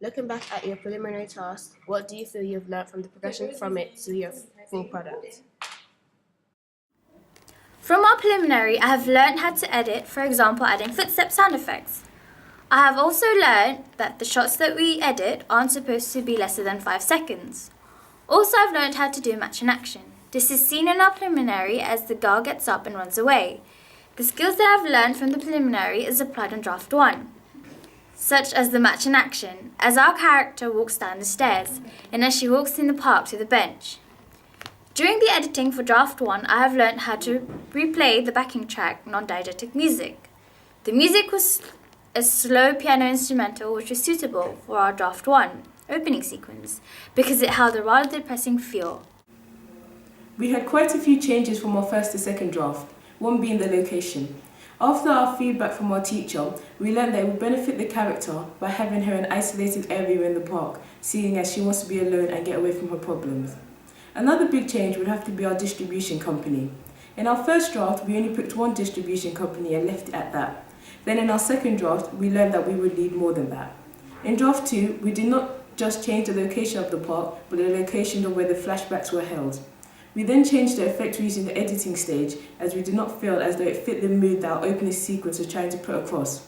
Looking back at your preliminary task, what do you feel you've learned from the progression from it to your full product? From our preliminary, I have learned how to edit, for example, adding footstep sound effects. I have also learned that the shots that we edit aren't supposed to be lesser than 5 seconds. Also, I've learned how to do match in action. This is seen in our preliminary as the girl gets up and runs away. The skills that I've learned from the preliminary is applied on draft 1, such as the match in action, as our character walks down the stairs and as she walks in the park to the bench. During the editing for draft 1, I have learned how to replay the backing track non-diegetic music. The music was a slow piano instrumental which was suitable for our draft 1 opening sequence because it held a rather depressing feel. We had quite a few changes from our first to second draft, one being the location. After our feedback from our teacher, we learned that it would benefit the character by having her in an isolated area in the park, seeing as she wants to be alone and get away from her problems. Another big change would have to be our distribution company. In our first draft, we only picked one distribution company and left it at that. Then in our second draft, we learned that we would need more than that. In draft 2, we did not just change the location of the park, but the location of where the flashbacks were held. We then changed the effect we used in the editing stage, as we did not feel as though it fit the mood that our opening sequence was trying to put across.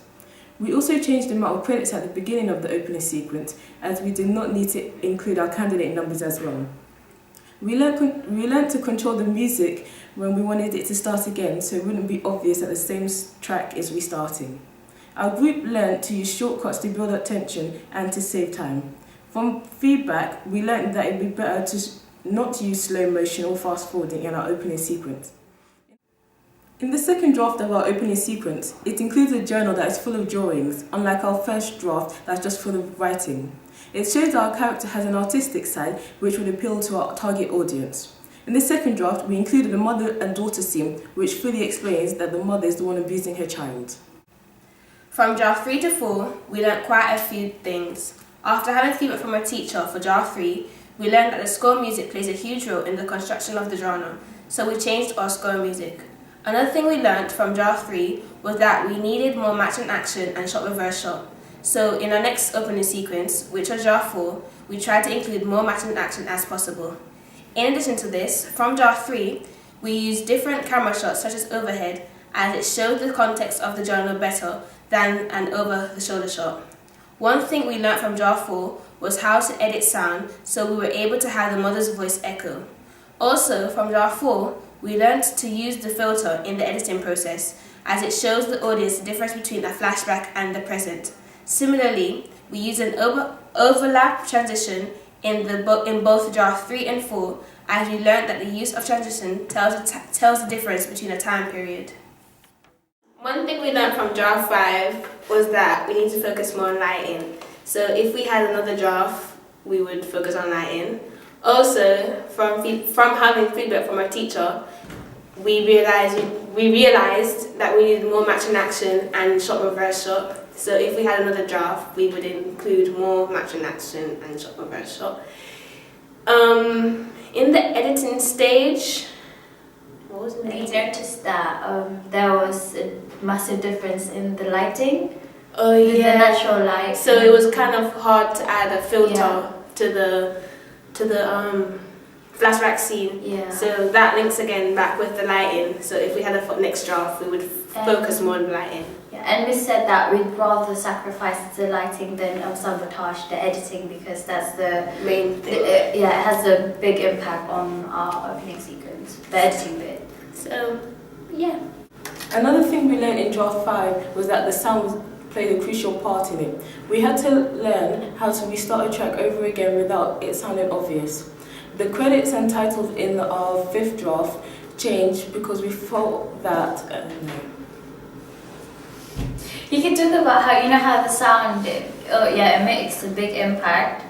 We also changed the amount of credits at the beginning of the opening sequence, as we did not need to include our candidate numbers as well. We learned to control the music when we wanted it to start again, so it wouldn't be obvious that the same track is restarting. Our group learned to use shortcuts to build up tension and to save time. From feedback, we learned that it would be better to not use slow motion or fast forwarding in our opening sequence. In the second draft of our opening sequence, it includes a journal that is full of drawings, unlike our first draft that's just full of writing. It shows that our character has an artistic side which would appeal to our target audience. In the second draft, we included a mother and daughter scene which fully explains that the mother is the one abusing her child. From draft 3 to 4, we learnt quite a few things. After having feedback from our teacher for draft 3, we learned that the score music plays a huge role in the construction of the genre, so we changed our score music. Another thing we learnt from draft 3 was that we needed more match in action and shot reverse shot. So in our next opening sequence, which was draft 4, we tried to include more match in action as possible. In addition to this, from draft 3, we used different camera shots such as overhead, as it showed the context of the genre better than an over-the-shoulder shot. One thing we learnt from draft 4 was how to edit sound, so we were able to have the mother's voice echo. Also, from draft 4, we learnt to use the filter in the editing process, as it shows the audience the difference between a flashback and the present. Similarly, we use an overlap transition in both draft 3 and 4, as we learnt that the use of transition tells the difference between a time period. One thing we learned from draft 5 was that we need to focus more on lighting. So if we had another draft, we would focus on lighting. Also, from having feedback from our teacher, we realized that we needed more match in action and shot reverse shot. So if we had another draft, we would include more match in action and shot reverse shot. In the editing stage, what was the I noticed that there was a massive difference in the lighting. Oh The yeah, natural light. so it was kind of hard to add a filter to the flashback scene. Yeah. So that links again back with the lighting. So if we had a next draft, we would focus more on the lighting. Yeah, and we said that we'd rather sacrifice the lighting than sabotage the editing because that's the Main thing. it has a big impact on our opening sequence, the editing bit. So yeah. Another thing we learned in draft 5 was that the sound played a crucial part in it. We had to learn how to restart a track over again without it sounding obvious. The credits and titles in our 5th draft changed because we felt that You can talk about how the sound it makes a big impact.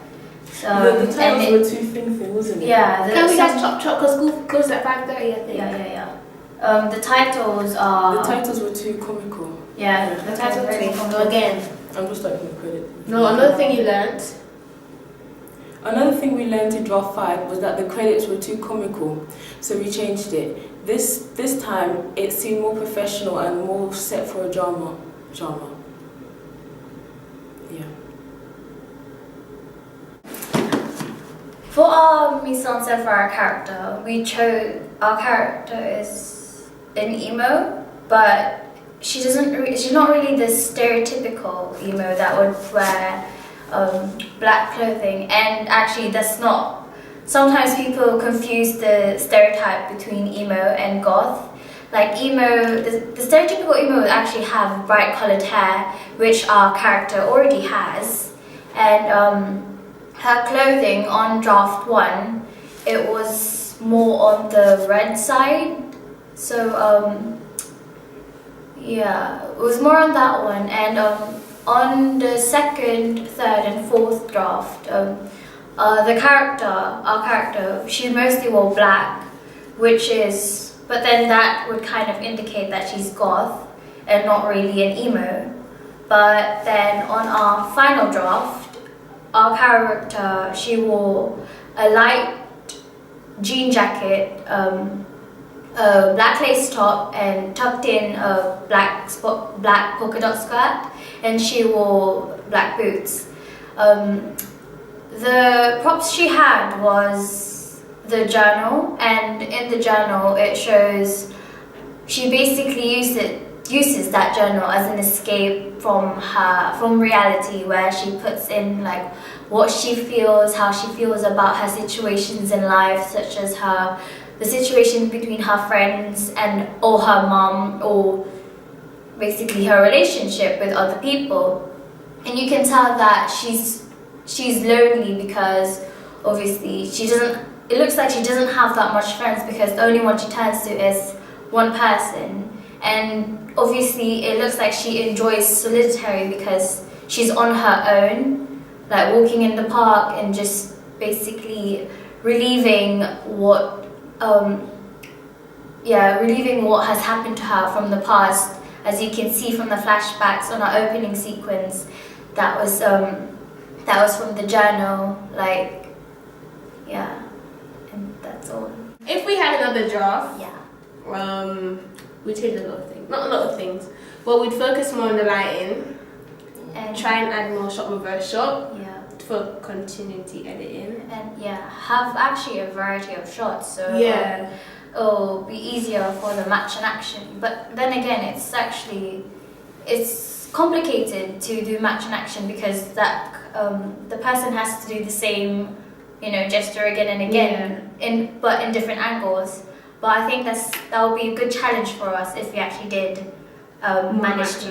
So the titles were too thing, wasn't it? Yeah. Can we just chop because school closes at 5:30, I think. Yeah. The titles are. The titles were too comical. Yeah, The titles were really too comical. again. I'm just like the credit. No, another thing you learnt. Another thing we learned in draft 5 was that the credits were too comical, so we changed it. This time it seemed more professional and more set for a drama. Yeah. For our mise en scène for our character, we chose our character is an emo, but she's not really the stereotypical emo that would wear black clothing, and actually that's not. Sometimes people confuse the stereotype between emo and goth. Like emo, the stereotypical emo would actually have bright coloured hair, which our character already has, and her clothing on draft 1, it was more on the red side. So yeah, it was more on that one. And on the 2nd, 3rd, and 4th draft, our character, she mostly wore black, but then that would kind of indicate that she's goth and not really an emo. But then on our final draft, our character, she wore a light jean jacket, a black lace top, and tucked in a black polka dot skirt, and she wore black boots. The props she had was the journal, and in the journal it shows she basically uses that journal as an escape from reality, where she puts in like what she feels, how she feels about her situations in life, such as the situations between her friends or her mom, or basically her relationship with other people. And you can tell that she's lonely because obviously it looks like she doesn't have that much friends, because the only one she turns to is one person. And obviously it looks like she enjoys solitary because she's on her own, like walking in the park and just basically relieving what has happened to her from the past. As you can see from the flashbacks on our opening sequence, that was from the journal, like, yeah, and that's all. If we had another draft, Yeah. we'd change a lot of things. Not a lot of things, but we'd focus more on the lighting and try and add more shot reverse shot for continuity editing. And have actually a variety of shots, so it'll be easier for the match and action. But then again, it's complicated to do match and action, because that the person has to do the same, gesture again and again, but in different angles. But I think that would be a good challenge for us if we actually did manage to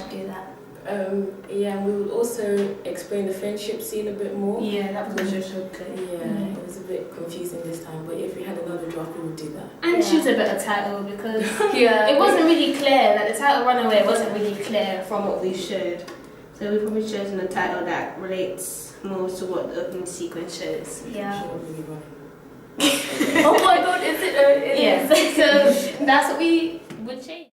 do that. We would also explain the friendship scene a bit more. Yeah, that was just okay. Yeah, it was a bit confusing this time, but if we had another draft, we would do that. And choose a better title, because it wasn't really clear. Like the title Runaway wasn't really clear from what we showed. So we probably chosen a title that relates more to what the opening sequence shows. Yeah. Oh my god, is it? So that's what we would change.